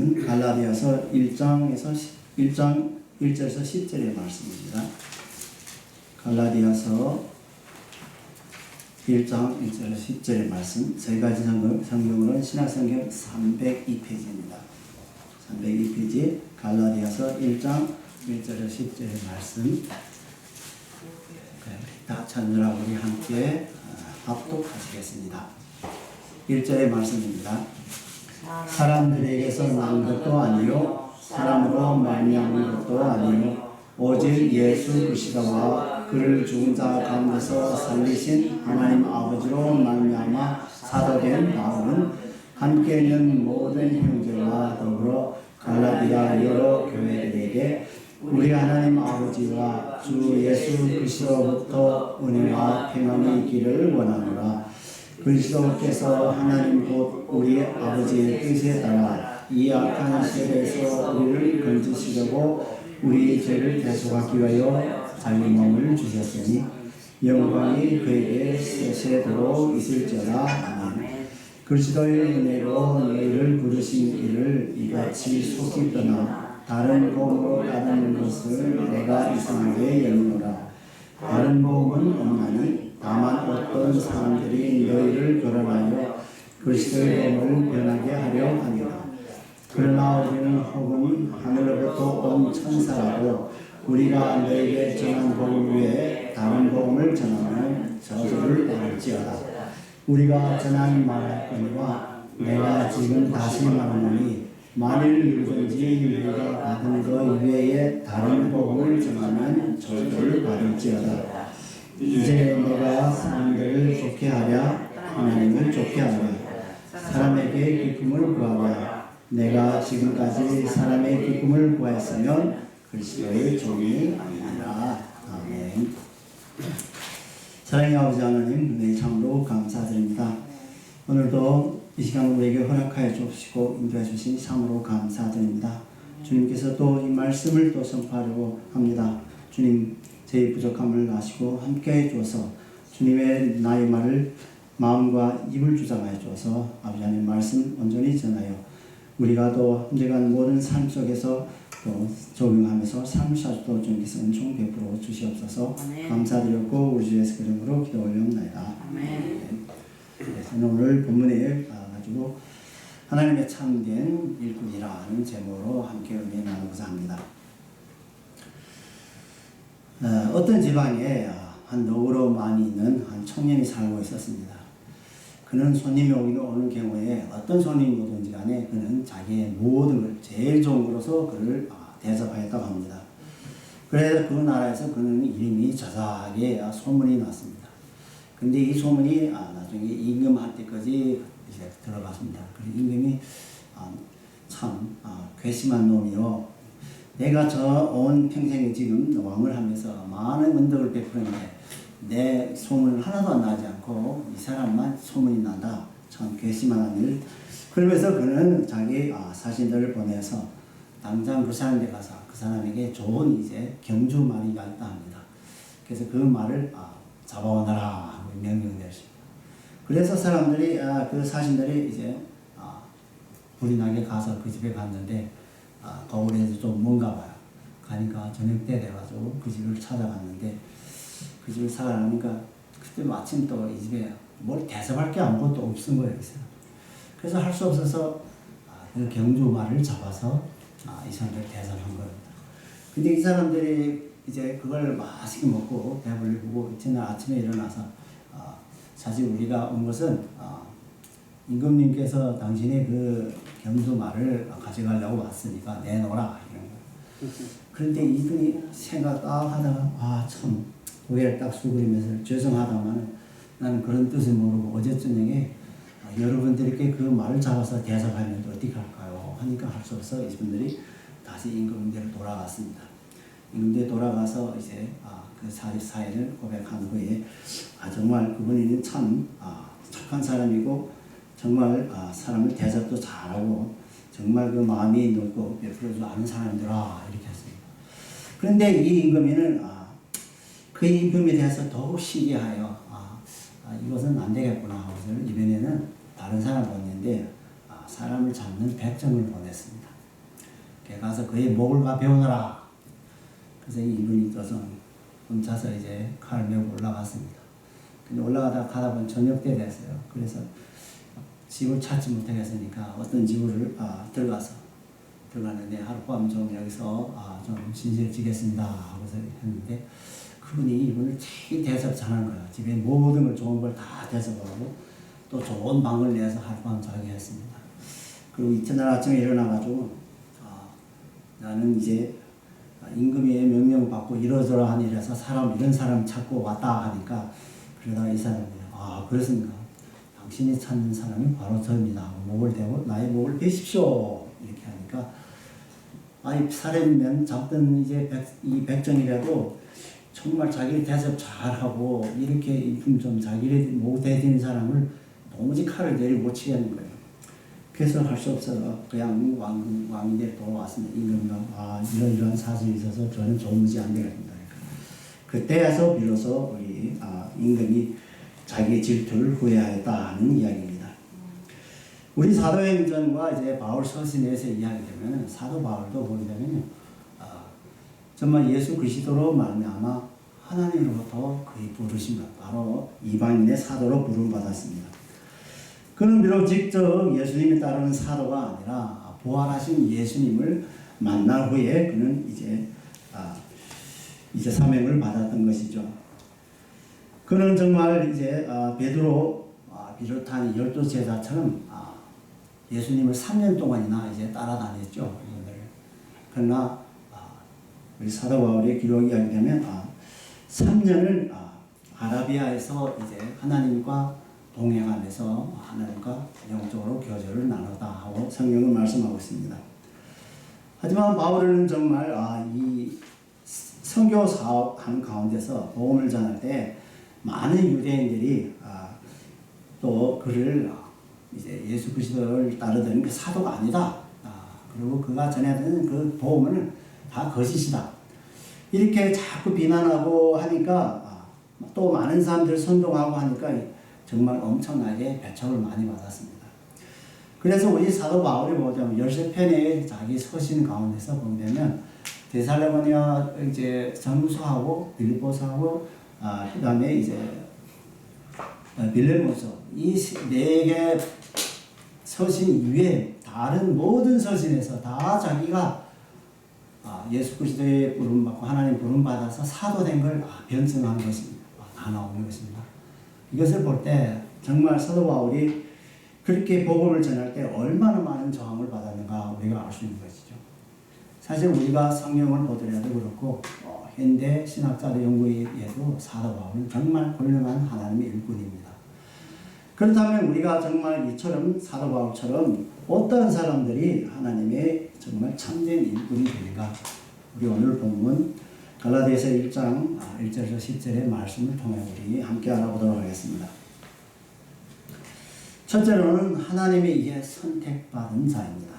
말씀은 갈라디아서 1장에서 1장 1절에서 10절의 말씀입니다. 갈라디아서 1장 1절에서 10절의 말씀, 저희 가진 성경으로는 신약성경 302페이지입니다. 302페이지 갈라디아서 1장 1절에서 10절의 말씀, 다 찾느라 우리 함께 합독하시겠습니다. 1절의 말씀입니다. 사람들에게서 난 것도 아니요 사람으로 말미암은 것도 아니요 오직 예수 그리스도와 그를 죽은 자 가운데서 살리신 하나님 아버지로 말미암아 사도된 바울은 함께 있는 모든 형제와 더불어 갈라디아 여러 교회들에게 우리 하나님 아버지와 주 예수 그리스도로부터 은혜와 평안이 있기를 원하노라. 그리스도께서 하나님 곧 우리 아버지의 뜻에 따라 이 악한 세대에서 우리를 건지시려고 우리 죄를 대속하기 위하여 자기 몸을 주셨으니 영광이 그에게 세세도록 있을지어다. 아멘. 그리스도의 은혜로 너희를 부르신 이를 이같이 속히 떠나 다른 복음으로 따르는 것을 내가 이상하게 여기노라. 다른 복음은 없나니 다만 어떤 사람들이 너희를 거론하여 그리스도의 복음을 변하게 하려 하니라. 그러나 우리는 혹은 하늘로부터 온 천사라고 우리가 너희에게 전한 복음 외에 다른 복음을 전하면 저주를 받을지어다. 우리가 전한 말하거니와 내가 지금 다시 말하노니 만일 누구든지 우리가 받은 것 외에 다른 복음을 전하면 저주를 받을지어다. 이제 내가 사람들을 좋게 하랴 하나님을 좋게 하랴 사람에게 기쁨을 구하랴. 내가 지금까지 사람의 기쁨을 구했으면 그리스도의 종이 아니라. 아멘. 사랑의 아버지 하나님, 네, 참으로 감사드립니다. 오늘도 이 시간 우리에게 허락하여 주시고 인도해 주신 참으로 감사드립니다. 주님께서 또 이 말씀을 또 선포하려고 합니다. 주님, 제 부족함을 아시고 함께해 주어서 주님의 나의 말을 마음과 입을 주장하여 주어서 아버지 하나님 말씀 온전히 전하여 우리가 또 현재간 모든 삶 속에서 또 적용하면서 삶을 사주도 주님께서 은총 베풀어 주시옵소서. 아멘. 감사드렸고 우리 주 예수 이름으로 기도 올려옵나이다. 아멘. 저는 오늘 본문에 가지고 하나님의 참된 일꾼이라는 제목으로 함께 은혜 나누고자 합니다. 어떤 지방에 한 너그러 많이 있는 한 청년이 살고 있었습니다. 그는 손님이 오는 경우에 어떤 손님이 오든지 간에 그는 자기의 모든 걸 제일 좋은 거로서 그를 대접하였다고 합니다. 그래서 그 나라에서 그는 이름이 자자하게 소문이 났습니다. 근데 이 소문이 나중에 임금할 때까지 이제 들어갔습니다. 그래서 임금이 참 괘씸한 놈이요. 내가 저 온 평생에 지금 왕을 하면서 많은 은덕을 베풀었는데 내 소문을 하나도 안 나지 않고 이 사람만 소문이 난다. 참 괘씸한 일. 그러면서 그는 자기 사신들을 보내서 당장 그 사람에 가서 그 사람에게 좋은 이제 경주 말이가 있다 합니다. 그래서 그 말을 잡아오너라 하고 명령을 내렸습니다. 그래서 사람들이 그 사신들이 이제 불이 나게 가서 그 집에 갔는데 거울에서 좀 뭔가 봐요. 가니까 저녁 때 돼가지고 그 집을 찾아갔는데 그 집을 찾아가니까 그때 마침 또 이 집에 뭘 대접할 게 아무것도 없은 거예요. 그래서 할 수 없어서 그 경주 말을 잡아서 이 사람들 대접한 겁니다. 근데 이 사람들이 이제 그걸 맛있게 먹고 배불리고 이튿날 아침에 일어나서 사실 우리가 온 것은 임금님께서 당신의 그 경주 말을 가져가려고 왔으니까 내놓으라 이런 거예요. 그런데 이분이 생각 딱 하다가 참 고개를 딱 숙이면서 죄송하다만 나는 그런 뜻을 모르고 어제 저녁에 여러분들께 그 말을 잡아서 대접하면 어떻게 할까요? 하니까 할 수 없어 이분들이 다시 임금대로 돌아갔습니다. 임금대로 돌아가서 이제 그 사연을 고백한 후에 정말 그분이 참 착한 사람이고 정말 사람을 대접도 잘하고 정말 그 마음이 넓고 베풀어주지 않은 사람들아 이렇게 했습니다. 그런데 이 임금이는 그 임금에 대해서 더욱 신기하여 이것은 안 되겠구나 하고서 이번에는 다른 사람을 보냈는데 사람을 잡는 백정을 보냈습니다. 가서 그의 목을 가 베어노라. 그래서 이분이 떠서 훔쳐서 이제 칼을 메고 올라갔습니다. 근데 올라가다 가다 보니 저녁 때 됐어요. 그래서 집을 찾지 못하겠으니까 어떤 집을 들어갔는데 하룻밤 좀 여기서 좀 진실을 지겠습니다 하고서 했는데 그분이 이분을 되게 대접하는 거예요. 집에 모든 걸 좋은 걸 다 대접하고 또 좋은 방을 내서 하룻밤 자게 했습니다. 그리고 이튿날 아침에 일어나가지고 나는 이제 임금의 명령을 받고 이러저러 한 일에서 이런 사람 찾고 왔다 하니까 그러다가 이 사람이 그렇습니까? 당신이 찾는 사람이 바로 저입니다. 목을 대고 나의 목을 베십시오. 이렇게 하니까 사람이면 잡던 이제 이 백정이라도 정말 자기를 대접 잘하고 이렇게 이품 좀 자기를 목 대드는 사람을 도무지 칼을 내리 못 치겠는 거예요. 그래서 할 수 없어서 그냥 왕인데 돌아왔습니다. 임금과 이런 사실이 있어서 저는 도무지 안 되겠습니다. 그때에서 비로소 우리 임금이 자기의 질투를 후회하였다는 이야기입니다. 우리 사도행전과 이제 바울 서신에서 이야기되면 사도 바울도 보게 되면 정말 예수 그리스도로 말미암아 하나님으로부터 그의 부르심을 바로 이방인의 사도로 부름 받았습니다. 그는 비록 직접 예수님을 따르는 사도가 아니라 부활하신 예수님을 만난 후에 그는 이제 사명을 받았던 것이죠. 그는 정말 이제 베드로 비롯한 12제자처럼 예수님을 3년 동안이나 이제 따라다녔죠. 그러나 우리 사도 바울의 기록이 이야기하면 3년을 아라비아에서 이제 하나님과 동행하면서 하나님과 영적으로 교제를 나누다 하고 성경은 말씀하고 있습니다. 하지만 바울은 정말 이 선교 사업하는 가운데서 복음을 전할 때 많은 유대인들이 또 그를 이제 예수 그리스도를 따르던 그 사도가 아니다. 그리고 그가 전해드는 그 복음은 다 거짓이다. 이렇게 자꾸 비난하고 하니까 또 많은 사람들 선동하고 하니까 정말 엄청나게 배척을 많이 받았습니다. 그래서 우리 사도 바울이 보자면 13편의 자기 서신 가운데서 보면 데살로니가 이제 전후서하고 빌립보서하고 그다음에 이제 빌레몬서 이 4개 서신 이외에 다른 모든 서신에서 다 자기가 예수 그리스도의 부름받고 하나님 부름받아서 사도된 걸 변증한 것입니다. 다 나오는 것입니다. 이것을 볼 때 정말 사도 바울이 그렇게 복음을 전할 때 얼마나 많은 저항을 받았는가 우리가 알 수 있는 것이죠. 사실 우리가 성경을 보더라도 그렇고 현대 신학자들 연구에도 사도 바울은 정말 훌륭한 하나님의 일꾼입니다. 그렇다면 우리가 정말 이처럼 사도 바울처럼 어떤 사람들이 하나님의 정말 참된 일꾼이 되는가? 우리 오늘 본문 갈라디아서 1장 1절에서 10절의 말씀을 통해 우리 함께 알아보도록 하겠습니다. 첫째로는 하나님에 의해 선택받은 자입니다.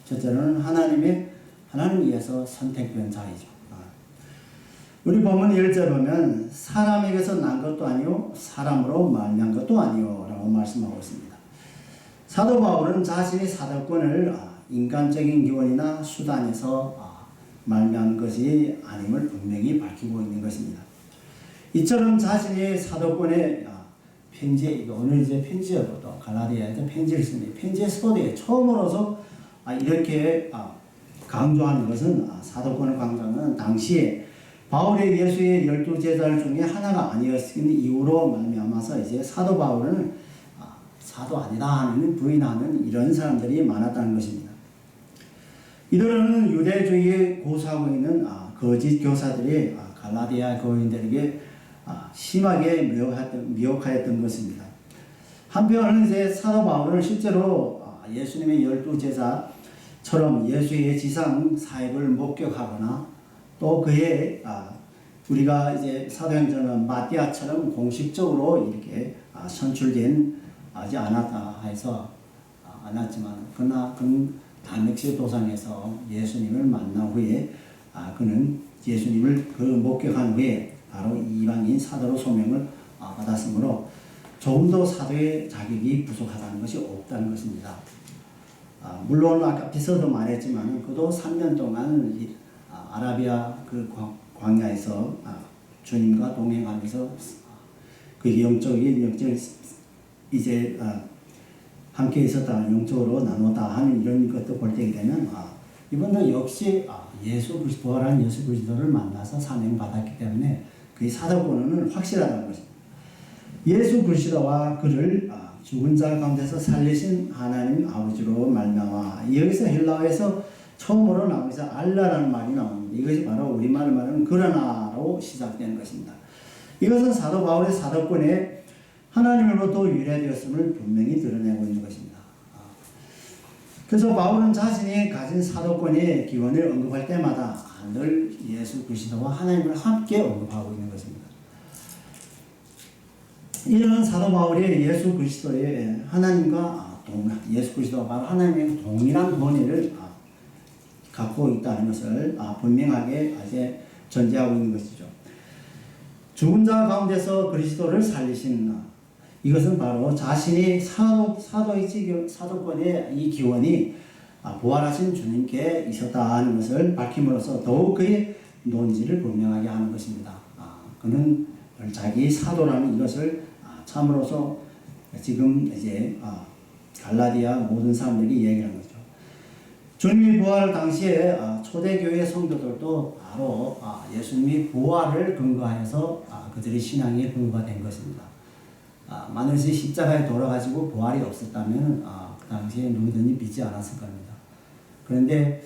첫째로는 하나님 위해서 선택된 자이죠. 우리 본문 1절 보면 사람에게서 난 것도 아니요 사람으로 말미암은 것도 아니요 라고 말씀하고 있습니다. 사도 바울은 자신의 사도권을 인간적인 기원이나 수단에서 말미암은 것이 아님을 분명히 밝히고 있는 것입니다. 이처럼 자신의 사도권의 편지, 오늘 이제 편지여도 갈라디아에서 편지를 씁니다. 편지의 서두에 처음으로서 이렇게 강조하는 것은 사도권을 강조하는 당시에 바울의 예수의 12제자 중에 하나가 아니었은 이후로 말미암아서 이제 사도 바울은 사도 아니다 하는 부인하는 이런 사람들이 많았다는 것입니다. 이들은 유대주의에 고수하고 있는 거짓 교사들이 갈라디아 교인들에게 심하게 미혹하였던 것입니다. 한편은 이제 사도 바울은 실제로 예수님의 12제자처럼 예수의 지상 사역을 목격하거나 또 그의 우리가 이제 사도행전은 마띠아처럼 공식적으로 이렇게 선출된 하지 않았다 해서 않았지만 그러나 그 다멕시 도상에서 예수님을 만난 후에 그는 예수님을 목격한 후에 바로 이방인 사도로 소명을 받았으므로 조금 더 사도의 자격이 부족하다는 것이 없다는 것입니다. 물론 아까 앞에서도 말했지만 그도 3년 동안 아라비아 그 광야에서 주님과 동행하면서 그 영적인 이제 함께 있었다, 영적으로 나누다 하는 이런 것도 볼 때 되면 이분도 역시 부활한 예수 그리스도를 만나서 사명받았기 때문에 그 사도권은 확실하다는 것입니다. 예수 그리스도와 그를 죽은 자 가운데서 살리신 하나님 아버지로 말미암아, 여기서 헬라어에서 처음으로 나오면서 알라라는 말이 나옵니다. 이것이 바로 우리말로 말하면 그러나로 시작되는 것입니다. 이것은 사도 바울의 사도권에 하나님으로부터 유래되었음을 분명히 드러내고 있는 것입니다. 그래서 바울은 자신이 가진 사도권의 기원을 언급할 때마다 늘 예수 그리스도와 하나님을 함께 언급하고 있는 것입니다. 이런 사도 바울이 예수 그리스도의 하나님과 예수 그리스도와 바로 하나님의 동일한 권위를 갖고 있다는 것을 분명하게 이제 전제하고 있는 것이죠. 죽은 자 가운데서 그리스도를 살리신 이것은 바로 자신이 사도권의 이 기원이 부활하신 주님께 있었다는 것을 밝힘으로써 더욱 그의 논지를 분명하게 하는 것입니다. 그는 자기 사도라는 이것을 참으로서 지금 이제 갈라디아 모든 사람들이 얘기하는 거죠. 주님이 부활 당시에 초대교회 성도들도 바로 예수님이 부활을 근거하여서 그들의 신앙의 근거가 된 것입니다. 만일 십자가에 돌아가시고 부활이 없었다면 그 당시에 누구든지 믿지 않았을 겁니다. 그런데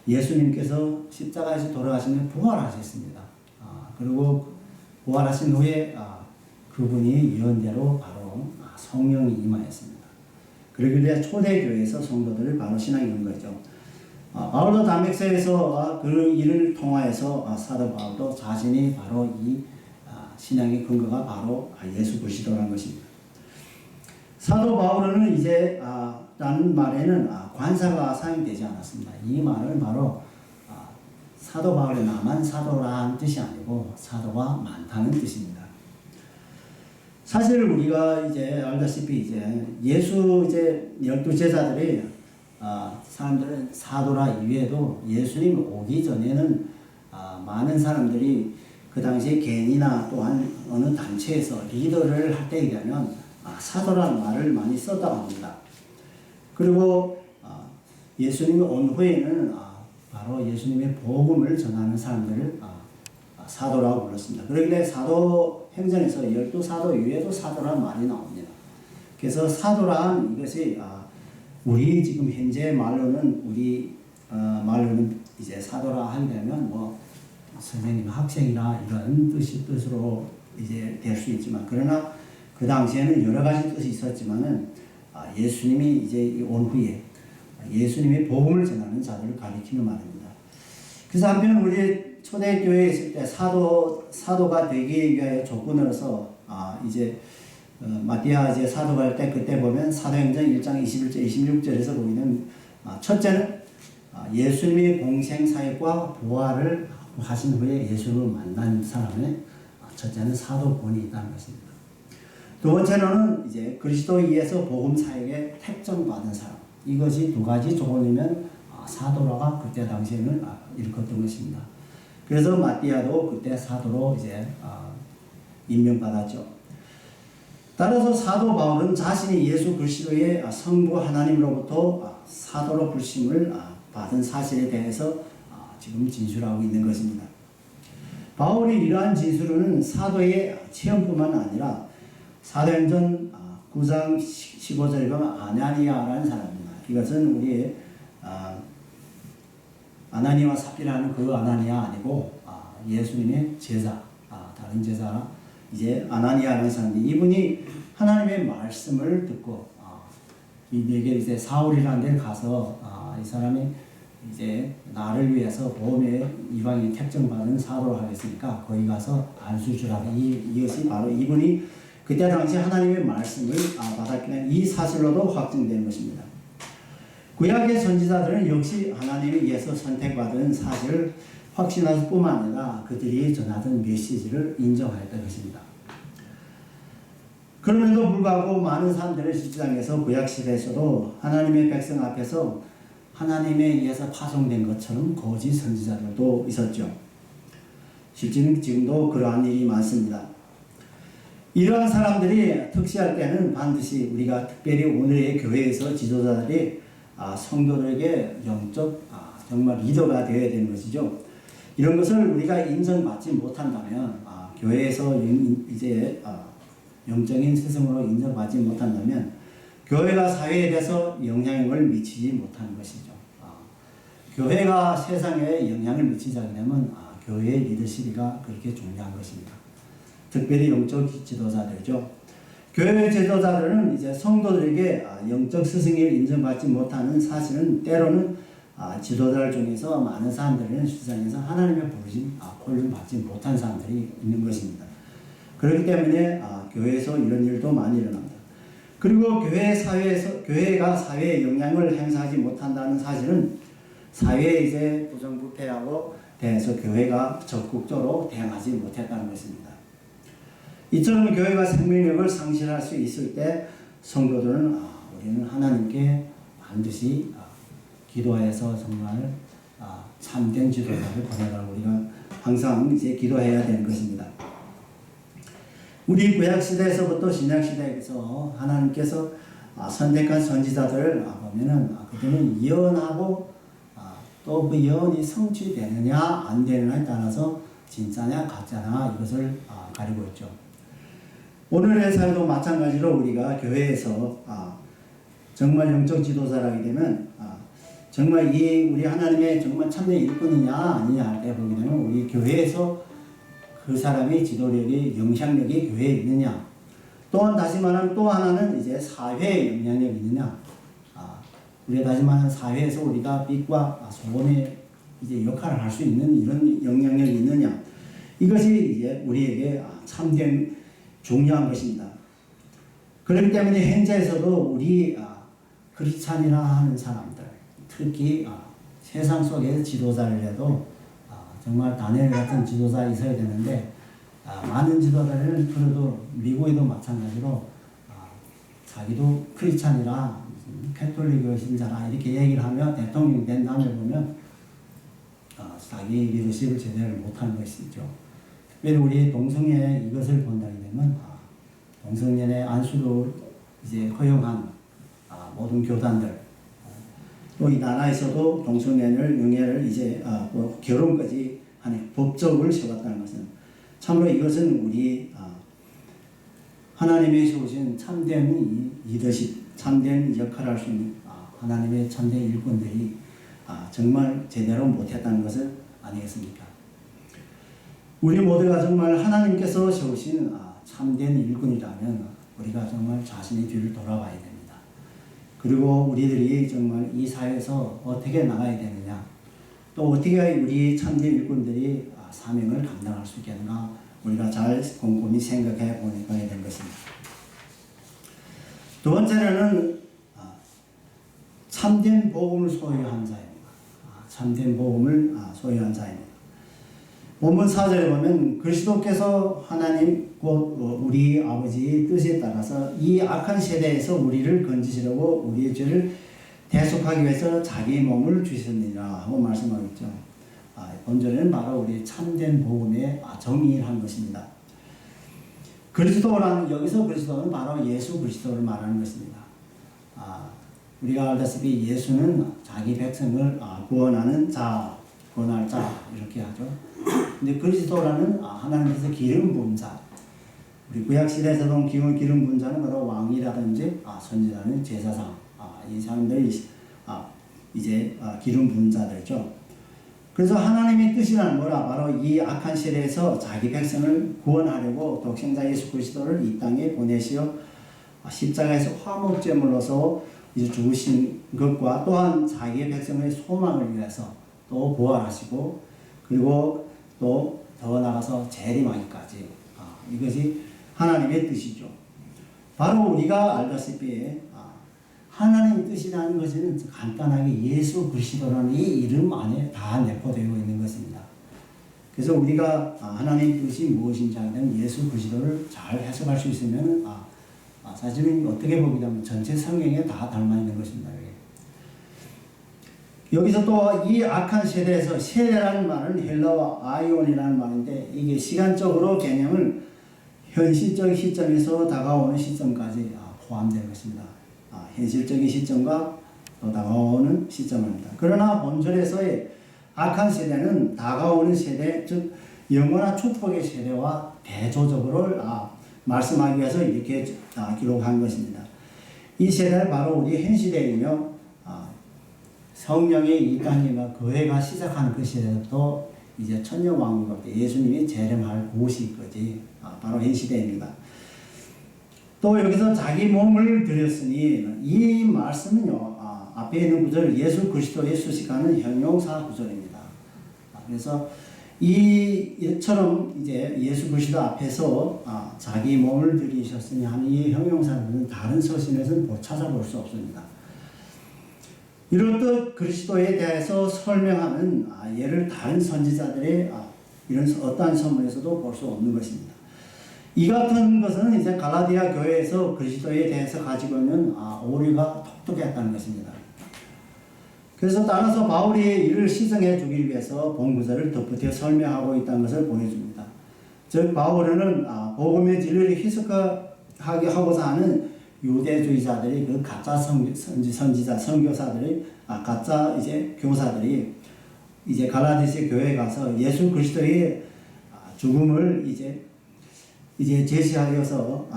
예수님께서 십자가에서 돌아가시면 부활하셨습니다. 그리고 부활하신 후에 그분이 예언대로 바로 성령이 임하였습니다. 그러길래 초대교회에서 성도들을 바로 신앙이 된 거죠. 바울도 담백서에서 그 일을 통하여서 사도 바울도 자신이 바로 이 신앙의 근거가 바로 예수 그리스도라는 것입니다. 사도 바울은 이제 라는 말에는 관사가 사용되지 않았습니다. 이 말은 바로 사도 바울의 나만 사도라는 뜻이 아니고 사도가 많다는 뜻입니다. 사실 우리가 이제 알다시피 이제 예수 이제 12제자들이 사람들은 사도라 이외에도 예수님 오기 전에는 많은 사람들이 그 당시에 개인이나 또한 어느 단체에서 리더를 할 때에 되면 사도라는 말을 많이 썼다고 합니다. 그리고 예수님이 온 후에는 바로 예수님의 복음을 전하는 사람들을 사도라고 불렀습니다. 그러길래 사도행전에서 12사도 이외에도 사도라는 말이 나옵니다. 그래서 사도란 이것이 우리 지금 현재 말로는 말로는 이제 사도라 하게 되면 뭐 선생님, 학생이나 이런 뜻으로 이제 될 수 있지만, 그러나 그 당시에는 여러 가지 뜻이 있었지만은 예수님이 이제 온 후에 예수님의 복음을 전하는 자들을 가리키는 말입니다. 그래서 한편 우리 초대교회에 있을 때 사도가 되기 위하여 조건으로서 이제 마띠아 이제 사도가 할 때 그때 보면 사도행전 1장 21절 26절에서 보이는 첫째는 예수님의 공생 사역과 부활을 하신 후에 예수를 만난 사람의 첫째는 사도권이 있다는 것입니다. 두 번째로는 이제 그리스도에 의해서 복음 사역에 택정받은 사람, 이것이 두 가지 조건이면 사도라가 그때 당시에는 일컫던 것입니다. 그래서 마띠아도 그때 사도로 이제 임명받았죠. 따라서 사도 바울은 자신이 예수 그리스도의 성부 하나님으로부터 사도로 불심을 받은 사실에 대해서 지금 진술하고 있는 것입니다. 바울이 이러한 진술은 사도의 체험뿐만 아니라 사도행전 9장 15절에 보면 아나니아라는 사람입니다. 이것은 우리 아나니아와 삽비라는 그 아나니아 아니고 예수님의 제자, 다른 제자 이제 아나니아라는 사람인데, 이분이 하나님의 말씀을 듣고 이에게 이제 사울이라는 데를 가서 이 사람이 이제 나를 위해서 보험에 이방인 택정받은 사도를 하겠으니까 거기 가서 안수 주라고, 이것이 바로 이분이 그때 당시 하나님의 말씀을 받았기 때문에 이 사실로도 확증된 것입니다. 구약의 선지자들은 역시 하나님에 의해서 선택받은 사실을 확신할 뿐만 아니라 그들이 전하던 메시지를 인정하였던 것입니다. 그럼에도 불구하고 많은 사람들은 실제상에서 구약시대에서도 하나님의 백성 앞에서 하나님에 의해서 파송된 것처럼 거짓 선지자들도 있었죠. 실제는 지금도 그러한 일이 많습니다. 이러한 사람들이 특시할 때는 반드시 우리가 특별히 오늘의 교회에서 지도자들이 성도들에게 영적 정말 리더가 되어야 되는 것이죠. 이런 것을 우리가 인정받지 못한다면 교회에서 이제 영적인 스승으로 인정받지 못한다면 교회가 사회에 대해서 영향력을 미치지 못하는 것이죠. 교회가 세상에 영향을 미치자게 되면 교회의 리더십이가 그렇게 중요한 것입니다. 특별히 영적 지도자들이죠. 교회 지도자들은 이제 성도들에게 영적 스승을 인정받지 못하는 사실은 때로는 지도자들 중에서 많은 사람들은 세상에서 하나님의 부르심, 콜을 받지 못한 사람들이 있는 것입니다. 그렇기 때문에 교회에서 이런 일도 많이 일어납니다. 그리고 교회가 사회에 영향을 행사하지 못한다는 사실은 사회에 이제 부정부패하고 대해서 교회가 적극적으로 대응하지 못했다는 것입니다. 이처럼 교회가 생명력을 상실할 수 있을 때 성도들은 우리는 하나님께 반드시 기도해서 정말 참된 지도자를 보내라고 우리가 항상 이제 기도해야 되는 것입니다. 우리 구약시대에서부터 신약시대에서 하나님께서 선택한 선지자들을 보면은 그들은 예언하고 또 그 예언이 성취되느냐 안 되느냐에 따라서 진짜냐 가짜냐 이것을 가리고 있죠. 오늘의 사회도 마찬가지로 우리가 교회에서 정말 영적 지도자라게 되면 정말 우리 하나님의 정말 참된 일꾼이냐 아니냐 할 때 보게 되면 우리 교회에서 그 사람의 지도력이 영향력이 교회에 있느냐, 또한 다시 말하면 또 하나는 이제 사회에 영향력이 있느냐. 우리가 다시 말하면 사회에서 우리가 빛과 소금의 이제 역할을 할 수 있는 이런 영향력이 있느냐. 이것이 이제 우리에게 참된 중요한 것입니다. 그렇기 때문에 현재에서도 우리 크리스찬이라 하는 사람들, 특히 세상 속의 지도자를 해도 정말 다니엘 같은 지도자 있어야 되는데 많은 지도자들은 그래도 미국에도 마찬가지로 자기도 크리스찬이라 캐톨릭 신자라 이렇게 얘기를 하며 대통령이 된 다음에 보면 자기 리더십을 제대로 못하는 것이죠. 특별히 우리 동성애 이것을 본다게 되면 동성연애 안수를 이제 허용한 모든 교단들 또 이 나라에서도 동성연애를 영예를 이제 결혼까지 하는 법적을 세웠다는 것은 참으로 이것은 우리 하나님의 세우신 참된 리더십, 참된 역할을 할 수 있는 하나님의 참된 일꾼들이 정말 제대로 못했다는 것을 아니겠습니까? 우리 모두가 정말 하나님께서 세우신 참된 일꾼이라면 우리가 정말 자신의 뒤를 돌아봐야 됩니다. 그리고 우리들이 정말 이 사회에서 어떻게 나가야 되느냐, 또 어떻게 우리 참된 일꾼들이 사명을 감당할 수 있겠나 우리가 잘 곰곰이 생각해 보아야 될 것입니다. 두 번째로는 참된 복음을 소유한 자입니다. 참된 복음을 소유한 자입니다. 본문 4절에 보면 그리스도께서 하나님 곧 우리 아버지의 뜻에 따라서 이 악한 세대에서 우리를 건지시려고 우리의 죄를 대속하기 위해서 자기 몸을 주셨느니라 하고 말씀하고 있죠. 본절에는 바로 우리 참된 복음의 정의를 것입니다. 그리스도란 여기서 그리스도는 바로 예수 그리스도를 말하는 것입니다. 우리가 알다시피 예수는 자기 백성을 구원하는 자, 구원할 자 이렇게 하죠. 근데 그리스도라는 하나님께서 기름 부은 자, 우리 구약 시대에서도 기름 부은 자는 바로 왕이라든지 선지자는 제사장, 이 사람들이 이제 기름 부은 자들이죠. 그래서 하나님의 뜻이란 뭐라? 바로 이 악한 시대에서 자기 백성을 구원하려고 독생자 예수 그리스도를 이 땅에 보내시어 십자가에서 화목제물로서 이제 죽으신 것과 또한 자기의 백성의 소망을 위해서 또 부활하시고 그리고 또 더 나아가서 재림하기까지 이것이 하나님의 뜻이죠. 바로 우리가 알다시피 하나님의 뜻이라는 것은 간단하게 예수 그리스도라는 이 이름 안에 다 내포되어 있는 것입니다. 그래서 우리가 하나님의 뜻이 무엇인지 알면 예수 그리스도를 잘 해석할 수 있으면 사실은 어떻게 보게 되면 전체 성경에 다 담아 있는 것입니다. 여기서 또 이 악한 세대에서 세대라는 말은 헬라어 아이온이라는 말인데 이게 시간적으로 개념을 현실적 시점에서 다가오는 시점까지 포함되는 것입니다. 현실적인 시점과 또 다가오는 시점입니다. 그러나 본절에서의 악한 세대는 다가오는 세대, 즉 영원한 축복의 세대와 대조적으로 말씀하기 위해서 이렇게 기록한 것입니다. 이 세대는 바로 우리 현 시대이며 성령의 이 땅에가 교회가 시작하는 그 시대도 이제 천년왕국 때 예수님이 재림할 곳이거지 바로 현 시대입니다. 또 여기서 자기 몸을 드렸으니 이 말씀은요 앞에 있는 구절 예수 그리스도의 수식하는 형용사 구절입니다. 그래서 이처럼 이제 예수 그리스도 앞에서 자기 몸을 드리셨으니 하는 이 형용사는 다른 서신에서는 찾아볼 수 없습니다. 이렇듯 그리스도에 대해서 설명하는 예를 다른 선지자들의 이런 어떠한 서문에서도 볼 수 없는 것입니다. 이 같은 것은 이제 갈라디아 교회에서 그리스도에 대해서 가지고 있는 오류가 독특했다는 것입니다. 그래서 따라서 바울이 이를 시정해 주기 위해서 본구절을 덧붙여 설명하고 있다는 것을 보여줍니다. 즉 바울은 복음의 진리를 희석하게 하고자 하는 유대주의자들이 그 가짜 선지자 선교사들이 가짜 이제 교사들이 이제 갈라디아 교회에 가서 예수 그리스도의 죽음을 이제 제시하여서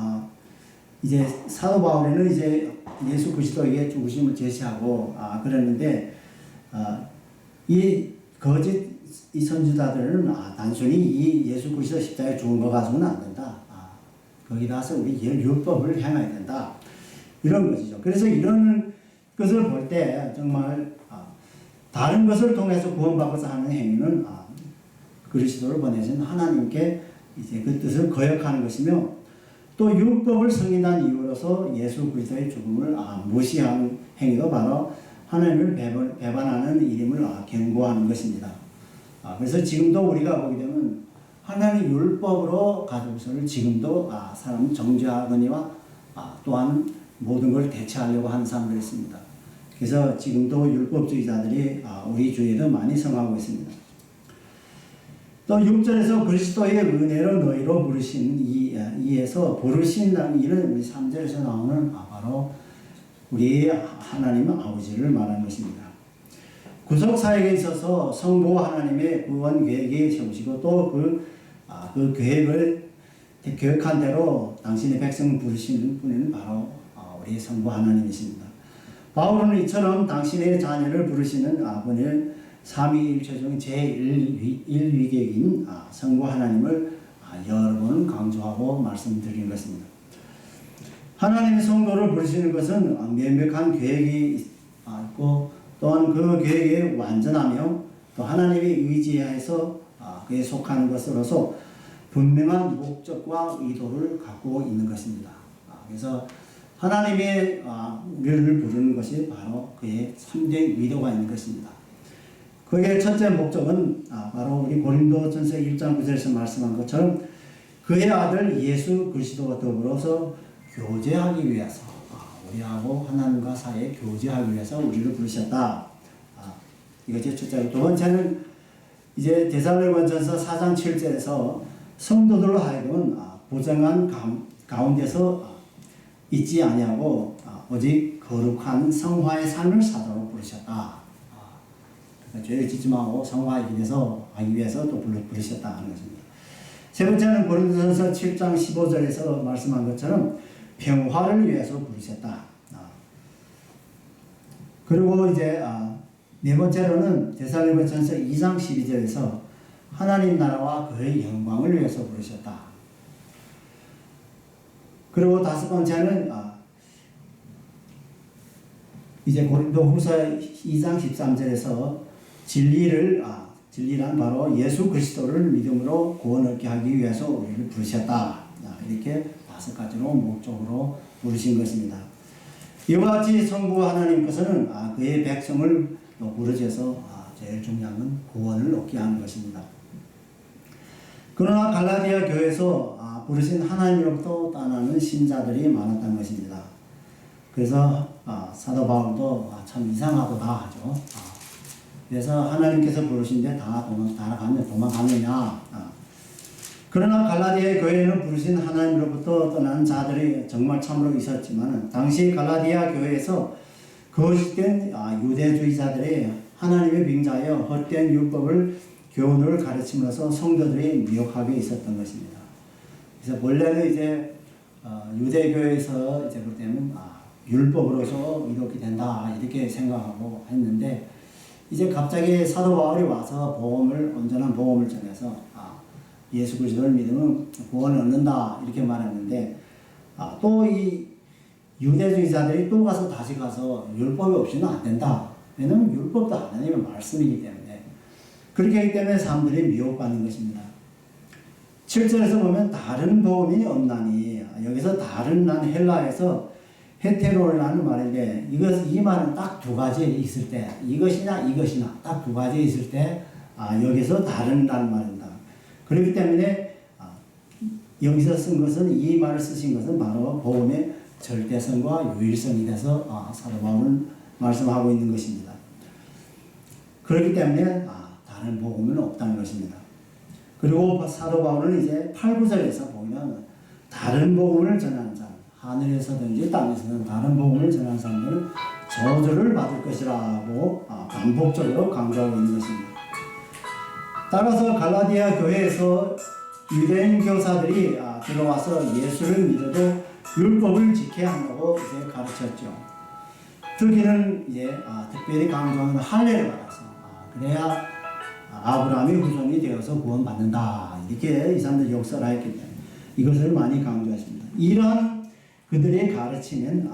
이제 사도 바울에는 이제 예수 그리스도에게 죽으심을 제시하고 그랬는데 이 거짓 이 선지자들은 단순히 이 예수 그리스도 십자가에 죽은 거 가지고는 안 된다. 거기다서 우리 율법을 행해야 된다. 이런 것이죠. 그래서 이런 것을 볼 때 정말 다른 것을 통해서 구원받고자 하는 행위는 그리스도를 보내신 하나님께 이제 그 뜻을 거역하는 것이며 또 율법을 승인한 이유로서 예수 그리스도의 죽음을 무시하는 행위가 바로 하나님을 배반하는 일임을 경고하는 것입니다. 그래서 지금도 우리가 보게 되면 하나님 율법으로 가족서를 지금도 사람은 정죄하거니와 또한 모든 걸 대체하려고 하는 사람들이 있습니다. 그래서 지금도 율법주의자들이 우리 주위에도 많이 성하고 있습니다. 또 6절에서 그리스도의 은혜로 너희로 부르신 이에서 부르신다는 이는 우리 3절에서 나오는 바로 우리 하나님 아버지를 말하는 것입니다. 구속사역에 있어서 성부 하나님의 구원 계획이 세우시고 또 그 계획을 계획한 대로 당신의 백성을 부르시는 분은 바로 우리 성부 하나님이십니다. 바울은 이처럼 당신의 자녀를 부르시는 분을 삼위일체 중 제1위격인 성부 하나님을 여러 번 강조하고 말씀드린 것입니다. 하나님의 성도를 부르시는 것은 명백한 계획이 있고 또한 그 계획에 완전하며 또 하나님의 의지하에서 그에 속하는 것으로서 분명한 목적과 의도를 갖고 있는 것입니다. 그래서 하나님의 우리를 부르는 것이 바로 그의 참된 의도가 있는 것입니다. 그의 첫째 목적은 바로 우리 고린도전서 1장 9절에서 말씀한 것처럼 그의 아들 예수 그리스도와 더불어서 교제하기 위해서 우리하고 하나님과 사이에 교제하기 위해서 우리를 부르셨다. 이것이 첫째고 두 번째는 이제 데살로니가전서 4장 7절에서 성도들로 하여금 부정한 가운데서 있지 아니하고 오직 거룩한 성화의 삶을 사도록 부르셨다. 죄를 짓지 말고 성화하기 위해서 또 부르셨다 하는 것입니다. 세 번째는 고린도전서 7장 15절에서 말씀한 것처럼 평화를 위해서 부르셨다. 그리고 이제 네 번째로는 데살로니가전서 2장 12절에서 하나님 나라와 그의 영광을 위해서 부르셨다. 그리고 다섯 번째는 이제 고린도후서 2장 13절에서 진리란 바로 예수 그리스도를 믿음으로 구원 얻게 하기 위해서 우리를 부르셨다. 이렇게 다섯 가지로 목적으로 부르신 것입니다. 이와 같이 성부 하나님께서는 그의 백성을 부르셔서 제일 중요한 건 구원을 얻게 하는 것입니다. 그러나 갈라디아 교회에서 부르신 하나님으로부터 떠나는 신자들이 많았다는 것입니다. 그래서 사도 바울도 참 이상하다 하죠. 그래서 하나님께서 부르신데 다 도망가느냐. 그러나 갈라디아 교회에는 부르신 하나님으로부터 떠나는 자들이 정말 참으로 있었지만 당시 갈라디아 교회에서 거짓된 유대주의자들이 하나님의 빙자하여 헛된 율법을 교훈을 가르침으로써 성도들이 미혹하게 있었던 것입니다. 그래서 원래는 이제 유대교회에서 이제 그때는 율법으로서 이렇게 된다 이렇게 생각하고 했는데 이제 갑자기 사도 바울이 와서 온전한 복음을 전해서 예수 그리스도를 믿으면 구원을 얻는다 이렇게 말했는데 또 이 유대주의자들이 또 다시 가서 율법이 없이는 안 된다. 왜냐하면 율법도 하나님의 말씀이기 때문에 그렇게 하기 때문에 사람들이 미혹받는 것입니다. 7절에서 보면 다른 복음이 없나니 여기서 다른 난 헬라에서 헤테로라는 말인데 이 말은 딱 두 가지 있을 때 이것이나 딱 두 가지 있을 때 여기서 다른 난 말입니다. 그렇기 때문에 여기서 쓴 것은 이 말을 쓰신 것은 바로 복음의 절대성과 유일성이 돼서 사도 바울은 말씀하고 있는 것입니다. 그렇기 때문에 다른 복음은 없다는 것입니다. 그리고 사도 바울은 이제 8, 9절에서 보면 다른 복음을 전하는 사람, 하늘에서든지 땅에서든 다른 복음을 전하는 사람들은 저주를 받을 것이라고 반복적으로 강조하고 있는 것입니다. 따라서 갈라디아 교회에서 유대인 교사들이 들어와서 예수를 믿어도 율법을 지켜야 한다고 이제 가르쳤죠. 특히는 이제 특별히 강조하는 할례를 받아서 그래야 아브라함의 후손이 되어서 구원받는다 이렇게 이 사람들 역설하였기 때문에 이것을 많이 강조했습니다. 이러한 그들의 가르침은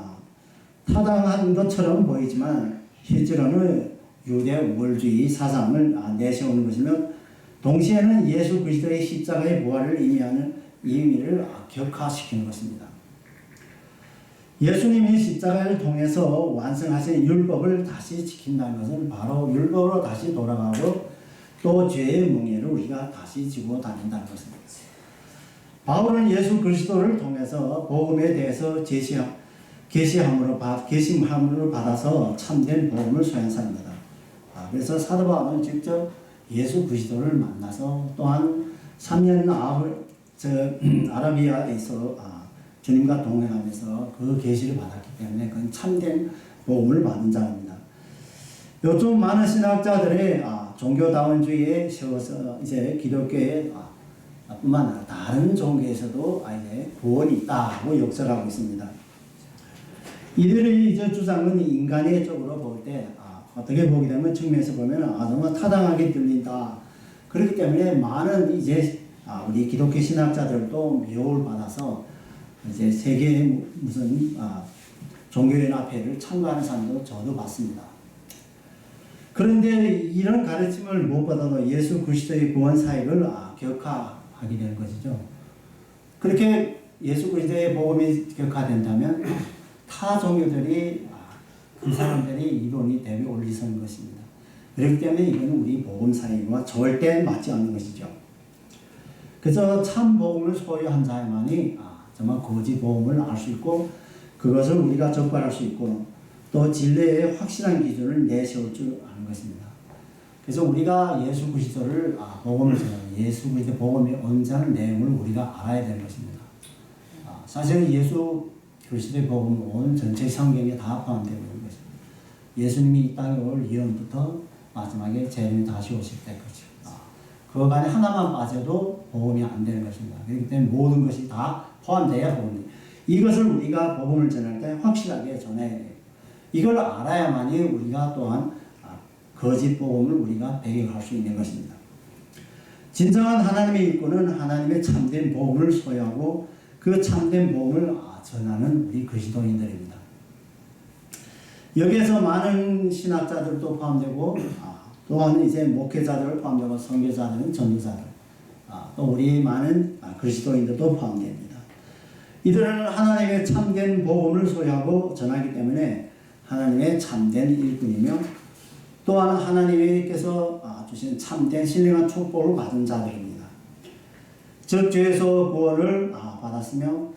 타당한 것처럼 보이지만 실제로는 유대 우월주의 사상을 내세우는 것이며 동시에는 예수 그리스도의 십자가의 부활을 의미하는 의미를 격화시키는 것입니다. 예수님이 십자가를 통해서 완성하신 율법을 다시 지킨다는 것은 바로 율법으로 다시 돌아가고 또 죄의 멍에를 우리가 다시 지고 다닌다는 것입니다. 바울은 예수 그리스도를 통해서 복음에 대해서 계시함으로 받아서 참된 복음을 소유한 사람입니다. 그래서 사도 바울은 직접 예수 그리스도를 만나서 또한 3년 아라비아에서 주님과 동행하면서 그 계시를 받았기 때문에 그건 참된 복음을 받은 자입니다. 요즘 많은 신학자들이 종교다원주의에 세워서 이제 기독교에 뿐만 아니라 다른 종교에서도 이제 구원이 있다고 역설하고 있습니다. 이들의 이제 주장은 인간의 쪽으로 볼 때 어떻게 보게 되면 측면에서 보면 정말 타당하게 들린다. 그렇기 때문에 많은 이제 우리 기독교 신학자들도 미혹을 받아서 이제 세계 무슨 종교연합회를 참가하는 사람도 저도 봤습니다. 그런데 이런 가르침을 못 받아도 예수 그리스도의 구원 사역을 격화하게 되는 것이죠. 그렇게 예수 그리스도의 복음이 격화된다면 타 종교들이 그 사람들이 이론이 대비 올리서는 것입니다. 그렇기 때문에 이거는 우리 복음 사역과 절대 맞지 않는 것이죠. 그래서 참 복음을 소유한 자만이 정말 거짓 복음을 알 수 있고 그것을 우리가 적발할 수 있고 또 진리의 확실한 기준을 내세울 줄 아는 것입니다. 그래서 우리가 예수 그리스도를 복음을 전하는 예수 그리스도 복음의 언자는 내용을 우리가 알아야 되는 것입니다. 사실은 예수 그리스도의 복음은 온 전체 성경에 다 포함되고 있는 것입니다. 예수님이 이 땅에 올 이전부터 마지막에 재림이 다시 오실 때까지 그 안에 하나만 빠져도 복음이 안 되는 것입니다. 그렇기 때문에 모든 것이 다 포함되어야 복음입니다. 이것을 우리가 복음을 전할 때 확실하게 전해야 돼요. 이걸 알아야만이 우리가 또한 거짓 복음을 우리가 배격할 수 있는 것입니다. 진정한 하나님의 일꾼은 하나님의 참된 복음을 소유하고 그 참된 복음을 전하는 우리 그리스도인들입니다. 여기에서 많은 신학자들도 포함되고 또한 이제 목회자들 포함되고 선교자들은 전도자들 또 우리 많은 그리스도인들도 포함됩니다. 이들은 하나님의 참된 복음을 소유하고 전하기 때문에 하나님의 참된 일꾼이며 또한 하나님께서 주신 참된 신령한 축복을 받은 자들입니다. 즉 죄에서 구원을 받았으며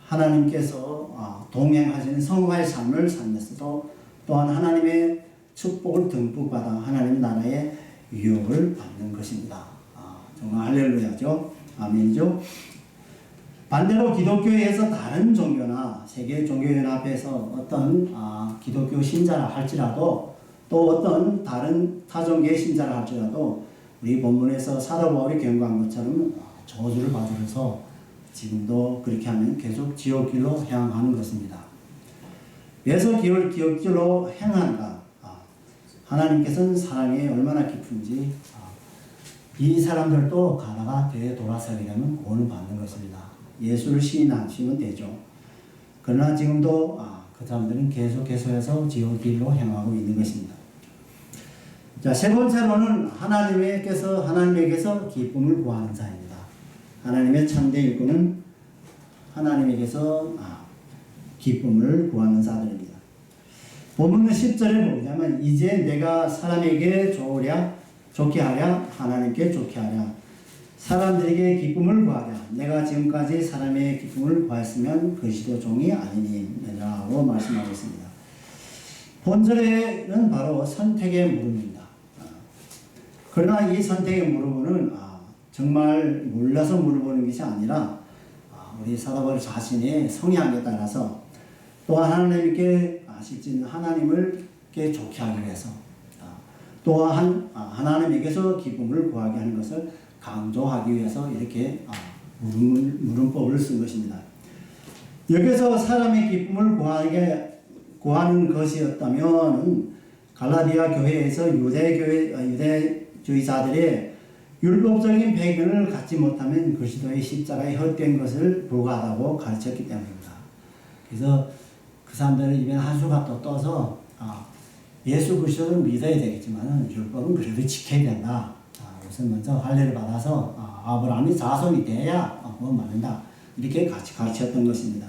하나님께서 동행하시는 성화의 삶을 살면서도 또한 하나님의 축복을 듬뿍 받아 하나님 나라의 유업을 받는 것입니다. 정말 할렐루야죠. 아멘이죠. 반대로 기독교에서 다른 종교나 세계 종교연합에서 어떤 기독교 신자라 할지라도 또 어떤 다른 타종교의 신자라 할지라도 우리 본문에서 사도 바울이 경고한 것처럼 저주를 받으면서 지금도 그렇게 하면 계속 지옥길로 향하는 것입니다. 왜서 지옥길로 향하는가? 하나님께서는 사랑이 얼마나 깊은지 이 사람들도 가다가 되돌아서려면 구원을 받는 것입니다. 예수를 시인하시면 되죠. 그러나 지금도 그 사람들은 계속해서 지옥길로 향하고 있는 것입니다. 자, 세 번째로는 하나님에게서 기쁨을 구하는 자입니다. 하나님의 참된 일꾼은 하나님에게서 기쁨을 구하는 자들입니다. 본문은 10절에 보자면 이제 내가 사람에게 좋게 하랴 하나님께 좋게 하랴 사람들에게 기쁨을 구하랴 내가 지금까지 사람의 기쁨을 구했으면 그리스도 종이 아니니 라고 말씀하고 있습니다. 본절에는 바로 선택의 물음입니다. 그러나 이 선택의 물음은 정말 몰라서 물어보는 것이 아니라 우리 사도 바울 자신의 성향에 따라서 또한 하나님께 실제 하나님을 좋게 하기 위해서 또한 하나님에게서 기쁨을 구하게 하는 것을 강조하기 위해서 이렇게 물음법을 쓴 것입니다. 여기서 사람의 기쁨을 구하는 것이었다면 갈라디아 교회에서 유대주의자들의 율법적인 배경을 갖지 못하면 그리스도의 십자가에 헛된 것을 불과하다고 가르쳤기 때문입니다. 그래서 그 사람들은 입에 한수가 또 떠서 예수 그리스도를 믿어야 되겠지만 율법은 그래도 지켜야 된다. 우선 먼저 할례를 받아서 아브라함이 자손이 돼야 구원 받는다. 이렇게 같이 가르쳤던 것입니다.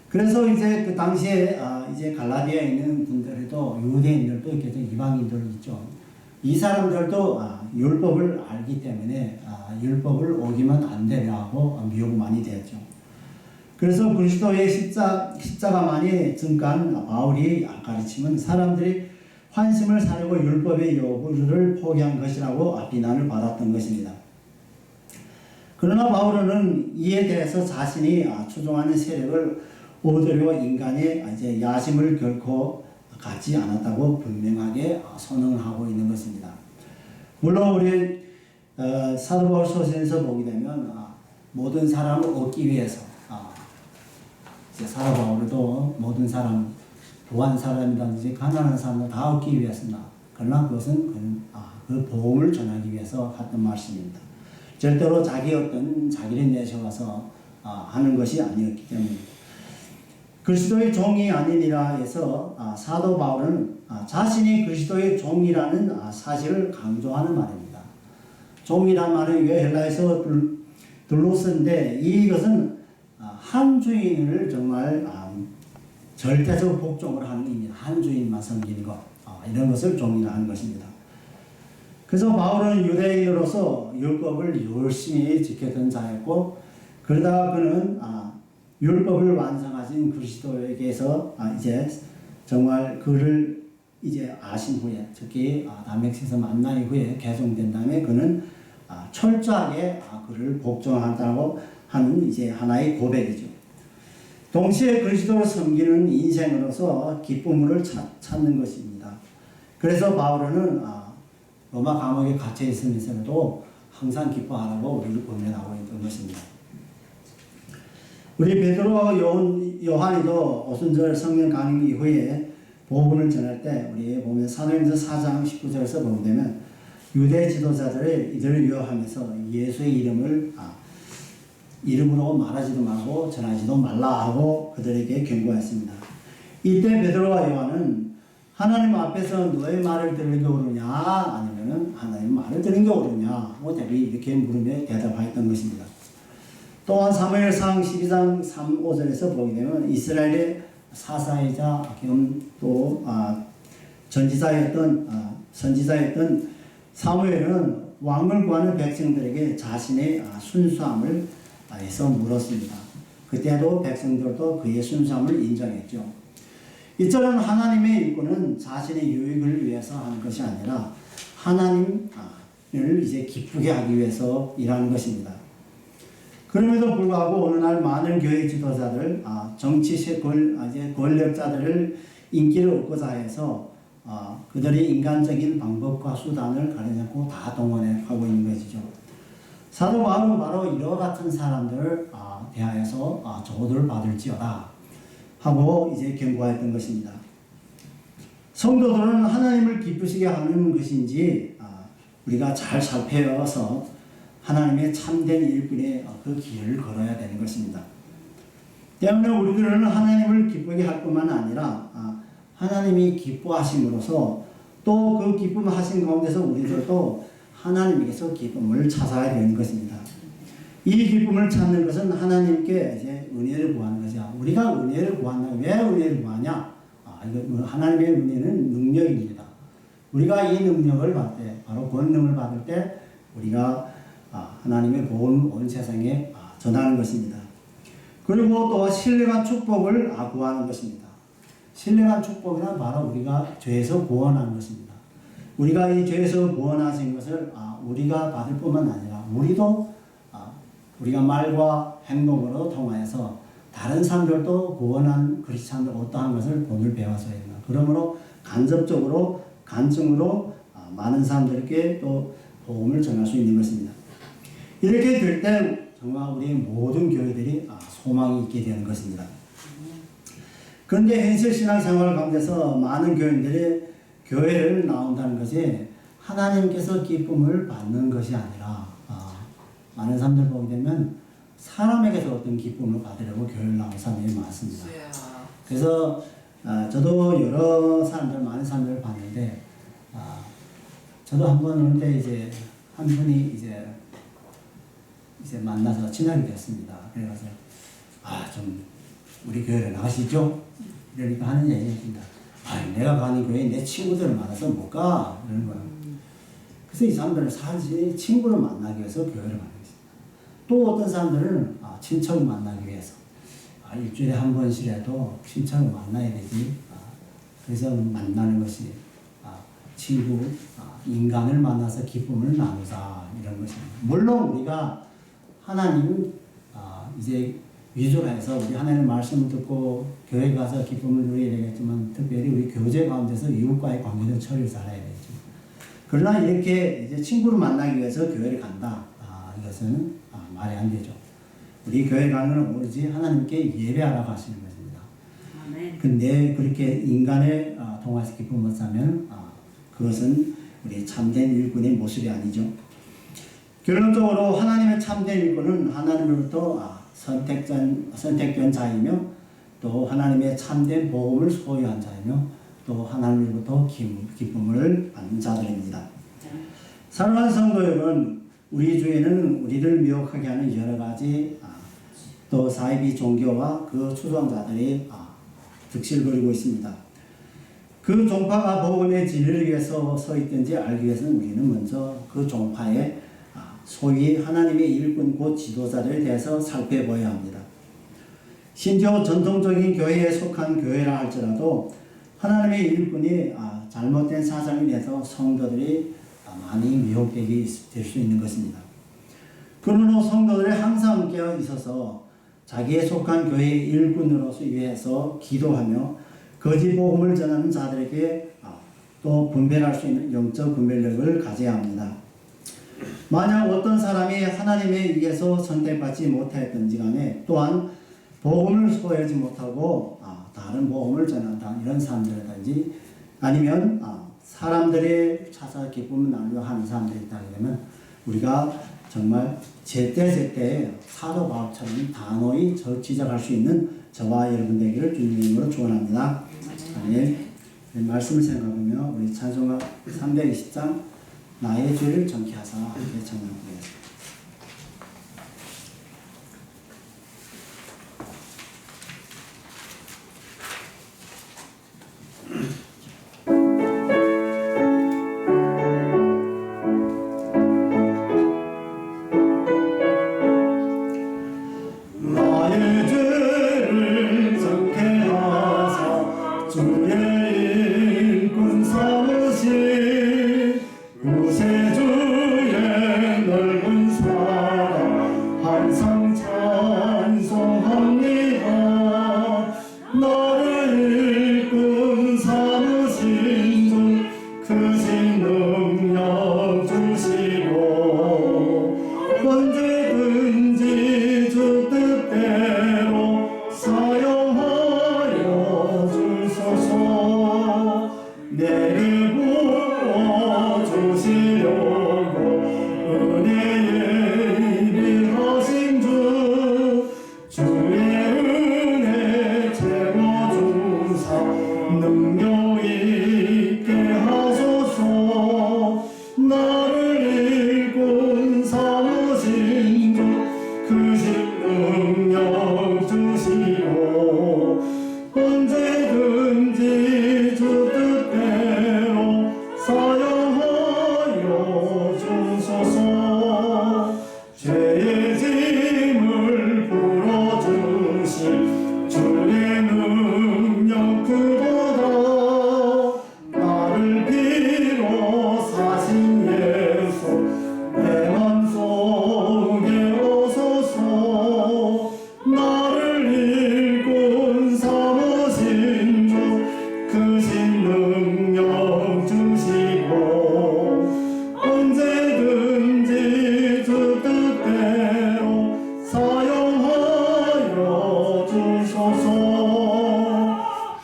그래서 이제 그 당시에 이제 갈라디아에 있는 분들에도 유대인들도 있고 이방인들도 있죠. 이 사람들도 율법을 알기 때문에 율법을 어기면 안 되라고 미혹 많이 되었죠. 그래서 그리스도의 십자가만이 증가한 바울이 가르치면 사람들이 환심을 사려고 율법의 요구를 포기한 것이라고 비난을 받았던 것입니다. 그러나 바울은 이에 대해서 자신이 추종하는 세력을 얻으려 인간의 이제 야심을 결코 갖지 않았다고 분명하게 선언하고 있는 것입니다. 물론 우리 사도 바울 서신에서 보게 되면 모든 사람을 얻기 위해서 이제 사도 바울도 모든 사람 부한 사람이라든지 가난한 사람을 다 얻기 위해서나 그러나 그것은 그 복음을 전하기 위해서 했던 말씀입니다. 절대로 자기를 내세워서 하는 것이 아니었기 때문입니다. 그리스도의 종이 아니니라 해서 사도 바울은 자신이 그리스도의 종이라는 사실을 강조하는 말입니다. 종이란 말은 왜 헬라에서 둘로스인데 이것은 한 주인을 정말 절대적 복종을 하는 의미입니다. 한 주인만 섬기는 것 이런 것을 종이라 하는 것입니다. 그래서 바울은 유대인으로서 율법을 열심히 지켰던 자였고 그러다가 그는 율법을 완성하신 그리스도에게서 이제 정말 그를 이제 아신 후에 특히 담메섹에서 만난 후에 개종된 다음에 그는 철저하게 그를 복종한다고 하는 이제 하나의 고백이죠. 동시에 그리스도를 섬기는 인생으로서 기쁨을 찾는 것입니다. 그래서 바울은 로마 감옥에 갇혀 있으면서도 항상 기뻐하라고 우리를 권면하고 있던 것입니다. 우리 베드로 요한이도 오순절 성령 강림 이후에 복음을 전할 때 우리 보면 사도행전 4장 19절에서 보게 되면 유대 지도자들을 이들을 유혹하면서 예수의 이름으로 말하지도 말고 전하지도 말라 하고 그들에게 경고했습니다. 이때 베드로와 요한은 하나님 앞에서 너의 말을 들은 게 옳으냐 아니면 하나님 말을 들은 게 옳으냐 대비 이렇게 물음에 대답하였던 것입니다. 또한 사무엘상 12장 3, 5절에서 보게 되면 이스라엘의 사사이자 겸 또 선지자였던 사무엘은 왕을 구하는 백성들에게 자신의 순수함을 해서 물었습니다. 그때도 백성들도 그의 순수함을 인정했죠. 이처럼 하나님의 일꾼은 자신의 유익을 위해서 하는 것이 아니라 하나님을 이제 기쁘게 하기 위해서 일하는 것입니다. 그럼에도 불구하고 어느 날 많은 교회 지도자들, 정치 권력자들을 인기를 얻고자 해서 그들이 인간적인 방법과 수단을 가리지 않고 다 동원하고 있는 것이죠. 사도 바울은 바로 이와 같은 사람들을 대하여서 조도를 받을지어다 하고 이제 경고했던 것입니다. 성도들은 하나님을 기쁘시게 하는 것인지 우리가 잘 살펴서 하나님의 참된 일꾼의 그 길을 걸어야 되는 것입니다. 때문에 우리들은 하나님을 기쁘게 할 뿐만 아니라 하나님이 기뻐하심으로써 또 그 기쁨 하신 가운데서 우리들도 하나님께서 기쁨을 찾아야 되는 것입니다. 이 기쁨을 찾는 것은 하나님께 이제 은혜를 구하는 것이야. 우리가 은혜를 구한다. 왜 은혜를 구하냐? 이거 하나님의 은혜는 능력입니다. 우리가 이 능력을 받을 때, 바로 권능을 받을 때 우리가 하나님의 복음을 온 세상에 전하는 것입니다. 그리고 또 신령한 축복을 구하는 것입니다. 신령한 축복이란 바로 우리가 죄에서 구원하는 것입니다. 우리가 이 죄에서 구원하신 것을 우리가 받을 뿐만 아니라 우리도 우리가 말과 행동으로 통하여서 다른 사람들도 구원한 크리스찬들 어떠한 것을 본을 배워서야 된다. 그러므로 간접적으로 간증으로 많은 사람들에게 또 복음을 전할 수 있는 것입니다. 이렇게 될 때 정말 우리 모든 교회들이 소망이 있게 되는 것입니다. 그런데 현실 신앙생활 가운데서 많은 교인들이 교회를 나온다는 것이 하나님께서 기쁨을 받는 것이 아니라 많은 사람들 보게 되면 사람에게서 어떤 기쁨을 받으려고 교회를 나오는 사람이 많습니다. 그래서 저도 여러 사람들, 많은 사람들을 봤는데 저도 한 번 오는데 이제 한 분이 이제 만나서 친하게 됐습니다. 그래서 좀 우리 교회를 나가시죠? 이러니까 하는 얘기입니다. 내가 가는 교회에 내 친구들 많아서 못 가. 이러는 거예요. 그래서 이 사람들은 사실 친구를 만나기 위해서 교회를 가는 것입니다. 또 어떤 사람들은 친척을 만나기 위해서 일주일에 한 번씩이라도 친척을 만나야 되지. 그래서 만나는 것이 친구, 인간을 만나서 기쁨을 나누자 이런 것입니다. 물론 우리가 하나님 이제 위주로 해서 우리 하나님의 말씀을 듣고 교회 가서 기쁨을 누려야 되겠지만 특별히 우리 교제 가운데서 이웃과의 관계는 처리를 잘해야 되죠. 그러나 이렇게 이제 친구를 만나기 위해서 교회를 간다. 이것은 말이 안 되죠. 우리 교회 가는 건 오로지 하나님께 예배하라고 하시는 것입니다. 근데 그렇게 인간의 통해서 기쁨을 얻자면 그것은 우리 참된 일꾼의 모습이 아니죠. 결론적으로 하나님의 참된 일꾼은 하나님으로부터 선택된 자이며 또 하나님의 참된 복음을 소유한 자이며 또 하나님으로부터 기쁨을 받는 자들입니다. 사랑하는 성도 여러분, 우리 주에는 우리를 미혹하게 하는 여러 가지 또 사이비 종교와 그 추종자들이 득실거리고 있습니다. 그 종파가 복음의 진리를 위해서 서 있든지 알기 위해서는 우리는 먼저 그 종파의 소위 하나님의 일꾼 곧 지도자들에 대해서 살펴봐야 합니다. 심지어 전통적인 교회에 속한 교회라 할지라도 하나님의 일꾼이 잘못된 사상에 대해서 성도들이 많이 미혹되게 될 수 있는 것입니다. 그러므로 성도들이 항상 깨어 있어서 자기에 속한 교회의 일꾼으로서 위해서 기도하며 거짓 복음을 전하는 자들에게 또 분별할 수 있는 영적 분별력을 가져야 합니다. 만약 어떤 사람이 하나님에 의해서 선택받지 못했든지 간에 또한 복음을 소유하지 못하고 다른 복음을 전한다 이런 사람들이든지 아니면 사람들의 찾아 기쁨을 나누려 하는 사람들이 있다게 되면 우리가 정말 제때제때 사도 바울처럼 단호히 지적할 수 있는 저와 여러분 되기를 주님의 이름으로 축원합니다. 아멘. 말씀을 생각하며 우리 찬송가 320장 나의 죄를 정케하사 함께 찬양하겠습니다. 구세주의 넓은 사랑 항상 찬송합니다. 나를 이끈 삼으신 주 크신 능력 주시고 언제든지 주 뜻대로 사용하여 주소서. 내게 부어주시려고 은혜에 예비하신 주 주의 은혜 채워주사 능력 있게 하소서. 나를 일꾼 삼으신 주 크신 능력 주시고 언제든지 주 뜻대로 사용하여 주소서. 죄의 짐을 풀어주신 주의 능력 그보다 나를 비로 사신 예수 내 맘속에 오소서. 나를 일꾼 삼으신 주 크신 능력 주시고 언제든지 주 뜻대로 사용하여 주소서.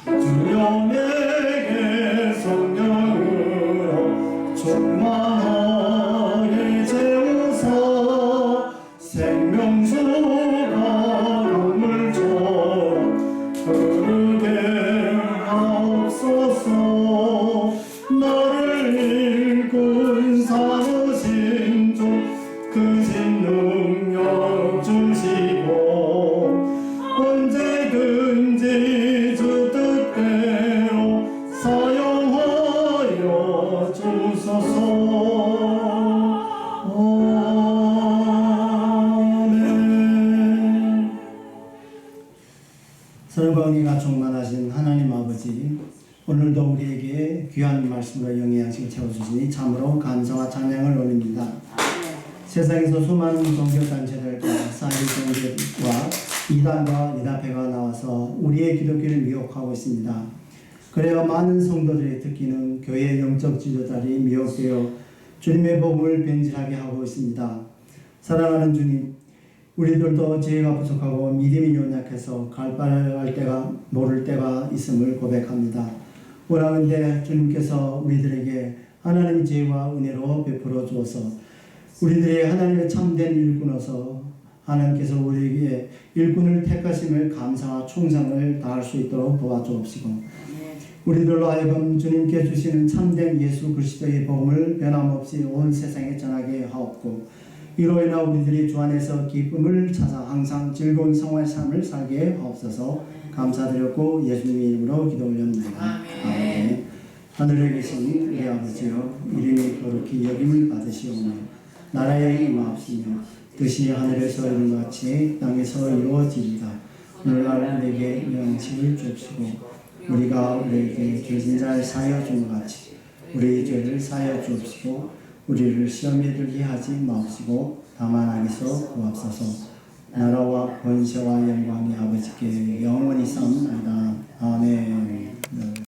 주여 내게 성령으로 충만하게 채우사 생명수가 강물처럼 흐르게 하옵소서. 나를 일꾼 삼으신 주 크신 능력 주시고 언제든지 주 뜻대로 사용하여 주소서. 아멘. 사랑과 은혜가 충만하신 하나님 아버지, 오늘도 우리에게 귀한 말씀으로 영의 양식을 채워주시니 참으로 감사와 찬양을 올립니다. 세상에서 수많은 종교단체들과 사회종교와 이단과 이단패가 나와서 우리의 기독교를 미혹하고 있습니다. 그래야 많은 성도들이 특히는 교회 영적 지도자들이 미혹되어 주님의 복음을 변질하게 하고 있습니다. 사랑하는 주님, 우리들도 지혜가 부족하고 믿음이 연약해서 갈바할 때가 모를 때가 있음을 고백합니다. 원하는데 주님께서 우리들에게 하나님의 지혜와 은혜로 베풀어 주어서 우리들이 하나님의 참된 일꾼으로서 하나님께서 우리에게 일꾼을 택하심을 감사와 충성을 다할 수 있도록 도와주옵시고 우리들로 하여금 주님께 주시는 참된 예수 그리스도의 복음을 변함없이 온 세상에 전하게 하옵고 이로 인하 우리들이 주 안에서 기쁨을 찾아 항상 즐거운 생활 삶을 살게 하옵소서. 감사드렸고 예수님의 이름으로 기도 올렸나이다. 아멘. 하늘에 계신 우리 아버지여, 이름이 거룩히 여김을 받으시오며 나라에 임하옵시며 뜻이 하늘에서 이룬 것 같이 땅에서 이루어지리다. 오늘날 우리에게 양식을 주옵시고 우리가 우리에게 죄진 자를 사하여 준 것 같이 우리의 죄를 사하여 주옵시고 우리를 시험에 들게 하지 마옵시고 다만 악에서 구하옵소서. 나라와 권세와 영광이 아버지께 영원히 쌓옵나이다. 아멘.